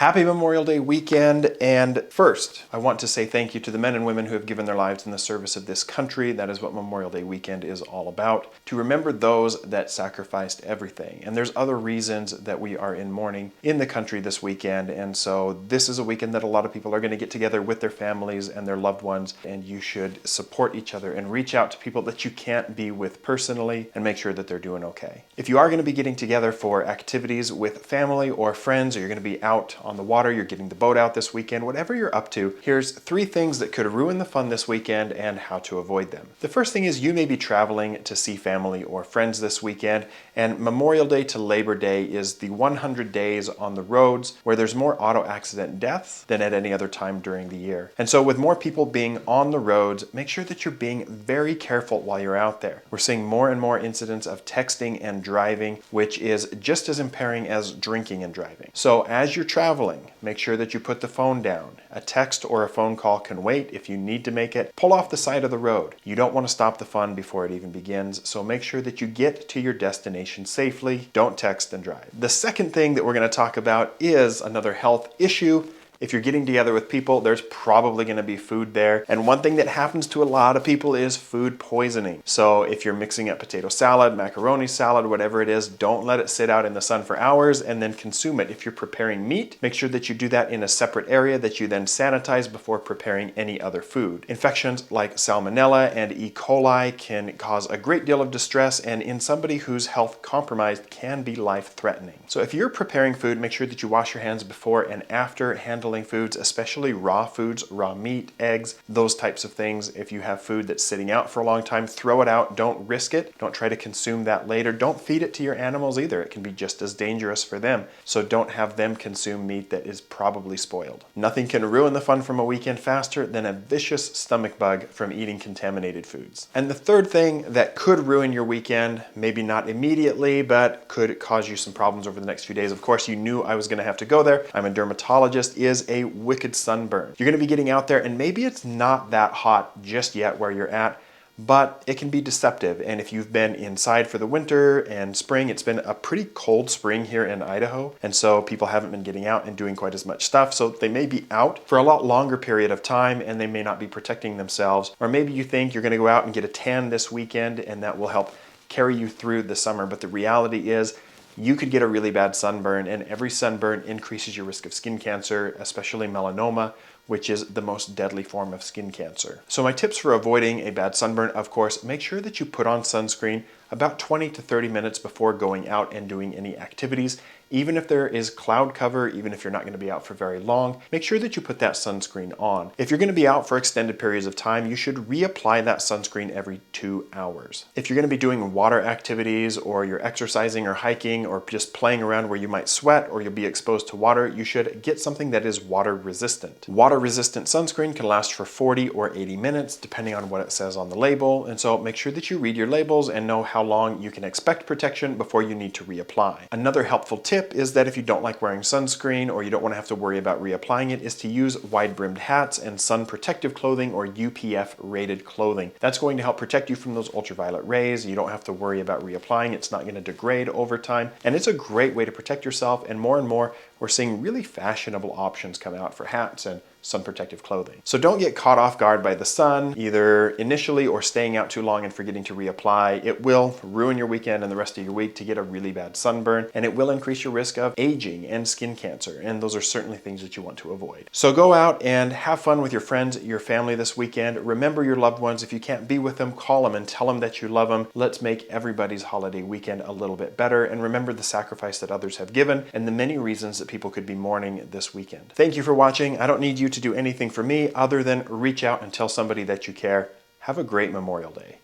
Happy Memorial Day weekend, and first, I want to say thank you to the men and women who have given their lives in the service of this country. That is what Memorial Day weekend is all about, to remember those that sacrificed everything. And there's other reasons that we are in mourning in the country this weekend, and so this is a weekend that a lot of people are going to get together with their families and their loved ones, and you should support each other and reach out to people that you can't be with personally and make sure that they're doing okay. If you are going to be getting together for activities with family or friends, or you're going to be out on the water, you're getting the boat out this weekend, whatever you're up to, here's 3 things that could ruin the fun this weekend and how to avoid them. The first thing is you may be traveling to see family or friends this weekend, and Memorial Day to Labor Day is the 100 days on the roads where there's more auto accident deaths than at any other time during the year. And so with more people being on the roads, make sure that you're being very careful while you're out there. We're seeing more and more incidents of texting and driving, which is just as impairing as drinking and driving. So as you're traveling, make sure that you put the phone down. A text or a phone call can wait. If you need to make it, pull off the side of the road. You don't want to stop the fun before it even begins, so make sure that you get to your destination safely. Don't text and drive. The second thing that we're going to talk about is another health issue. If you're getting together with people, there's probably going to be food there. And one thing that happens to a lot of people is food poisoning. So if you're mixing up potato salad, macaroni salad, whatever it is, don't let it sit out in the sun for hours and then consume it. If you're preparing meat, make sure that you do that in a separate area that you then sanitize before preparing any other food. Infections like Salmonella and E. Coli can cause a great deal of distress, and in somebody who's health compromised can be life-threatening. So if you're preparing food, make sure that you wash your hands before and after handling foods, especially raw foods, raw meat, eggs, those types of things. If you have food that's sitting out for a long time, throw it out. Don't risk it. Don't try to consume that later. Don't feed it to your animals either. It can be just as dangerous for them. So don't have them consume meat that is probably spoiled. Nothing can ruin the fun from a weekend faster than a vicious stomach bug from eating contaminated foods. And the third thing that could ruin your weekend, maybe not immediately, but could cause you some problems over the next few days. Of course, you knew I was going to have to go there. I'm a dermatologist, is a wicked sunburn. You're going to be getting out there, and maybe it's not that hot just yet where you're at, but it can be deceptive. And if you've been inside for the winter and spring, it's been a pretty cold spring here in Idaho, and so people haven't been getting out and doing quite as much stuff, so they may be out for a lot longer period of time and they may not be protecting themselves. Or maybe you think you're going to go out and get a tan this weekend and that will help carry you through the summer, but the reality is you could get a really bad sunburn, and every sunburn increases your risk of skin cancer, especially melanoma, which is the most deadly form of skin cancer. So my tips for avoiding a bad sunburn, of course, make sure that you put on sunscreen about 20 to 30 minutes before going out and doing any activities. Even if there is cloud cover, even if you're not going to be out for very long, make sure that you put that sunscreen on. If you're going to be out for extended periods of time, you should reapply that sunscreen every 2 hours. If you're going to be doing water activities, or you're exercising or hiking or just playing around where you might sweat or you'll be exposed to water, you should get something that is water resistant. Water resistant sunscreen can last for 40 or 80 minutes depending on what it says on the label, and so make sure that you read your labels and know how long you can expect protection before you need to reapply. Another helpful tip is that if you don't like wearing sunscreen, or you don't want to have to worry about reapplying it, is to use wide-brimmed hats and sun protective clothing, or UPF rated clothing. That's going to help protect you from those ultraviolet rays. You don't have to worry about reapplying. It's not going to degrade over time, and it's a great way to protect yourself. And more we're seeing really fashionable options come out for hats and sun protective clothing. So don't get caught off guard by the sun, either initially or staying out too long and forgetting to reapply. It will ruin your weekend and the rest of your week to get a really bad sunburn, and it will increase your risk of aging and skin cancer, and those are certainly things that you want to avoid. So go out and have fun with your friends, your family this weekend. Remember your loved ones. If you can't be with them, call them and tell them that you love them. Let's make everybody's holiday weekend a little bit better, and remember the sacrifice that others have given and the many reasons that people could be mourning this weekend. Thank you for watching. I don't need you to do anything for me other than reach out and tell somebody that you care. Have a great Memorial Day.